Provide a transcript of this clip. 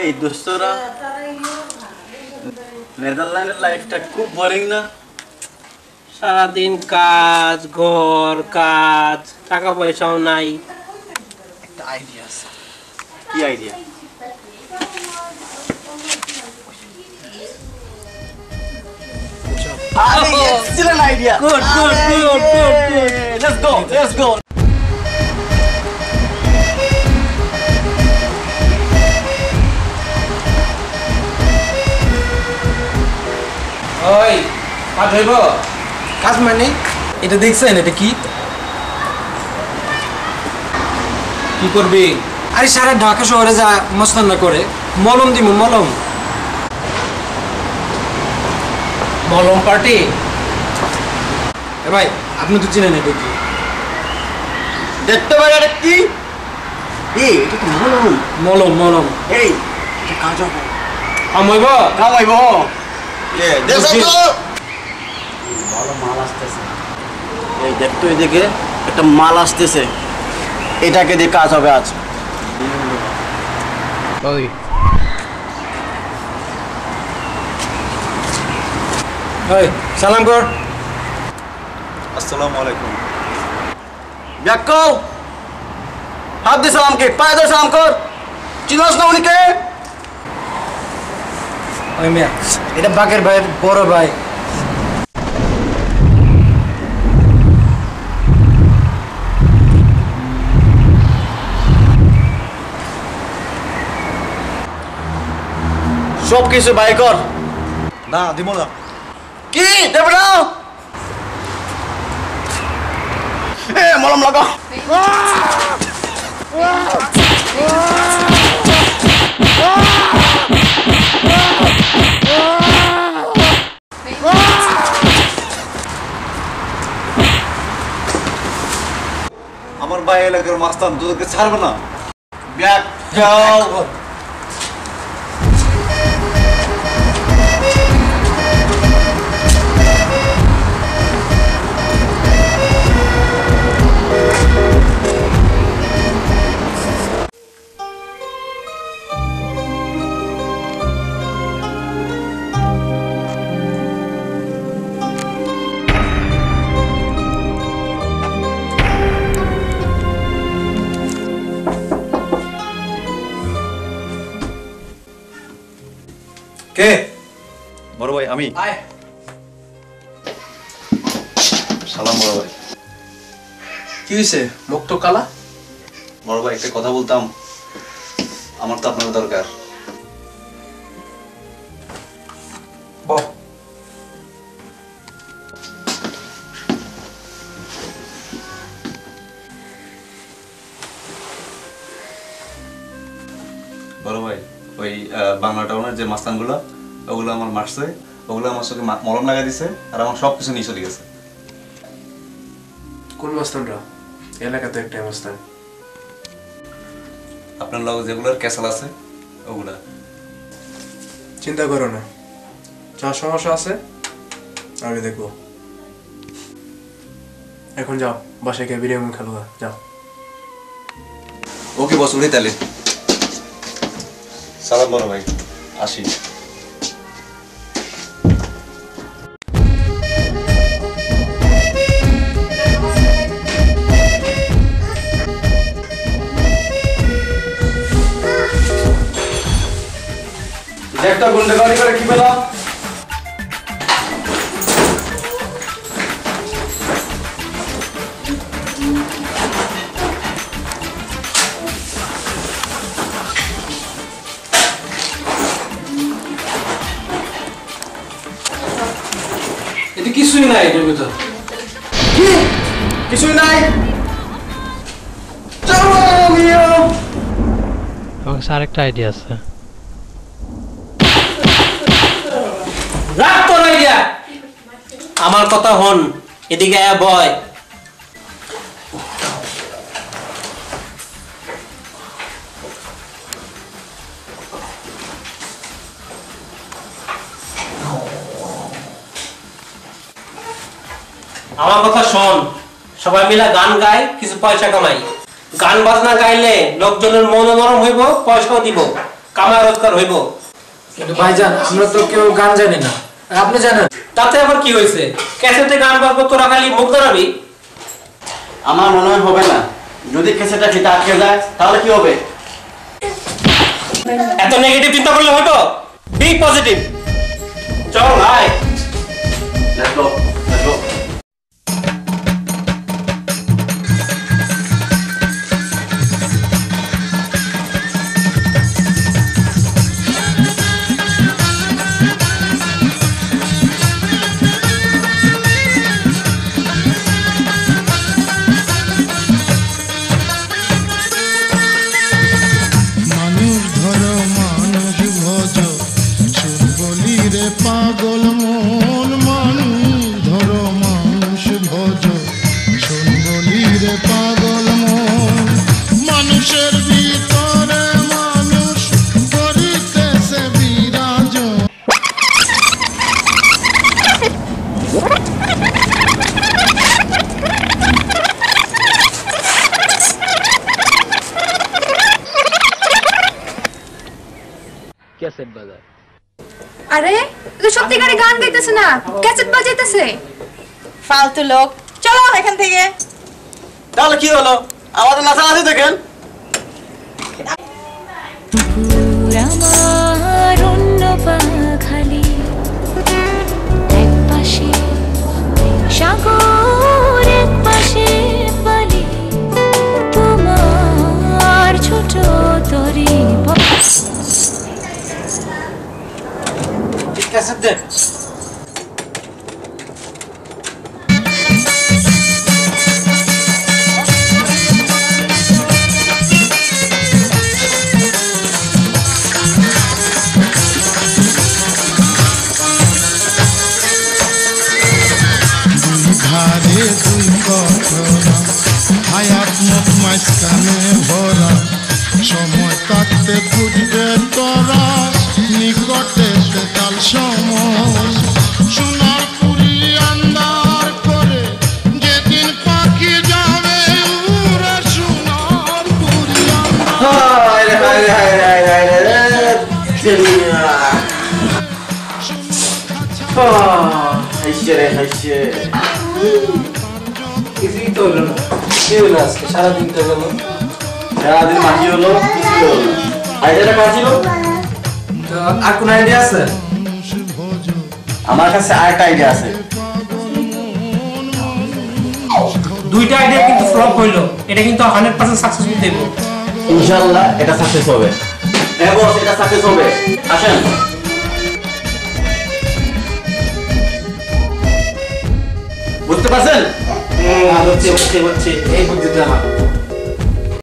এই দোস্তরা নেদারল্যান্ডের লাইফটা খুব বোরিং না? সারাদিন কাজ, ঘর, কাজ, টাকা পয়সাও নাই। আইডিয়া আছে। কি idea? Excellent idea. Good. Let's go. ওই কাজ হইব? কাজ মানে এটা দেখছেন? এটা কি কি করবি? আরে সারা ঢাকা শহরে যা মস্তান্না করে, মলম দিব মলম পার্টি। এ ভাই আপনি তো চিনেন এটা কি? দেখতে পাই এটা কি? এটা তো মলম এই এটা কাজ হবে। কামাইব ভালো মাল আসতেছে। এই দেখতো এদিকে একটা মাল আসতেছে, এটাকে দিয়ে কাজ হবে আজ। সালাম কর। আসসালামু আলাইকুম। ব্যাকল হাত দিয়ে সালাম কে, পায়ে ধরে সালাম কর। চিনস না উনিকে? ওই মিয়া এটা বাকের ভাইয়ের বড় ভাই। সব কিছু বাই কর। না দিব না। কি দেব না? মলম লাগা। আমার ভাই এলাকার মাস্তান তোদেরকে ছাড়বে না। ব্যাক যাও। কে? বড় ভাই আমি। আয়। সালাম বড় ভাই। কি হয়েছে? মুখ তো কালা। বড় ভাই একটা কথা বলতাম, আমার তো আপনার দরকার। বল। বড় ভাই ওই বাংলা টাউনের যে মাস্তানগুলো ওগুলো আমার মারছে, ওগুলো আমার সঙ্গে মলম লাগাই দিছে আর আমার সব কিছু নিয়ে চলে গেছে। কোন মাস্তানরা? এলাকাতে একটা মাস্তান। আপনার লগে যেগুলোর ক্যাসেল আছে ওগুলা। চিন্তা করো না, যা সমস্যা আছে আমি দেখবো। এখন যাও, বাসায় গিয়ে বিরিয়ানি খেলো, যাও। ওকে বস, উঠি তাহলে। সালাম বড় ভাই, আসি। একটা গুন্ডাগাড়ি করে কি পেলাম? এটা কিছুই নাই এটার ভিতর। কি? কিছুই নাই? চলো মিয়া। আমার কাছে আরেকটা আইডিয়া আছে। রাখ তোর আইডিয়া। আমার কথা হন, এদিকে আয়া বয়। আমার কথা শোন, সবাই মিলে গান গাই, কিছু পয়সা কামাই। গান বাজনা গাইলে লোকজনের মন নরম হইব, পয়সাও দিব। কামাই রোজগার হইব। কিন্তু ভাইজান আমরা তো কেউ গান জানি না, আর আপনি জানেন। তাতে আবার কি হয়েছে? ক্যাসেটে গান বাজবো, তোরা খালি মুখ ধরাবি। আমার মনে হয় হবে না। যদি ক্যাসেটটা খেতে আটকে যায় তাহলে কি হবে? এত নেগেটিভ চিন্তা করলে হইব? Be positive. চল ভাই, লেটস গো, লেটস গো। পাগল মন মানুষ ধরো মানুষ ভজ শোন বলি রে পাগল মন মানুষের ভিতরে মানুষ করিতেছে বিরাজ ক্যাসেট বাজার। আরে তো সত্যিকারে গান গাইতেছে না, ক্যাসেট বাজাইতেছে। ফালতু লোক, চলো এখান থেকে। তাহলে কি হলো? আমাদের নাচানাচি দেখেন। আমার অন্য পাখালি এক পাশে সাগর এক পাশে বালি তোমার ছোট তরি ক্যাসেট দেন। ধারে দুই কঠোরা হায়াত মুখ মাঝখানে ভরা সময় কাটতে খুঁজবে তোরা নিকটে কাল সময় সোনার পুরি আন্দার করে যেদিন পাখি যাবে উড়ে সোনার পুরি হায় রে হায় রে হায় রে হায় রে হায় রে চেলিয়া। হাইছে রে হাইছে। কিছুই তো হলো না। কি হলো আজকে সারাদিন তো গেল। সারাদিন মাঝি হলো, কিছু হলো না। আইডিয়াটা কার ছিল? তো আর কোন আইডিয়া আছে? আমার কাছে আরেকটা আইডিয়া আছে। দুইটা আইডিয়া কিন্তু ফ্লপ হইলো। এটা কিন্তু 100% সাকসেসফুল দেব। ইনশাআল্লাহ এটা সাকসেস হবে। হ্যাঁ বস, এটা সাকসেস হবে। আসেন। বুঝতে পারছেন? হচ্ছে এই বুদ্ধিটা আমার।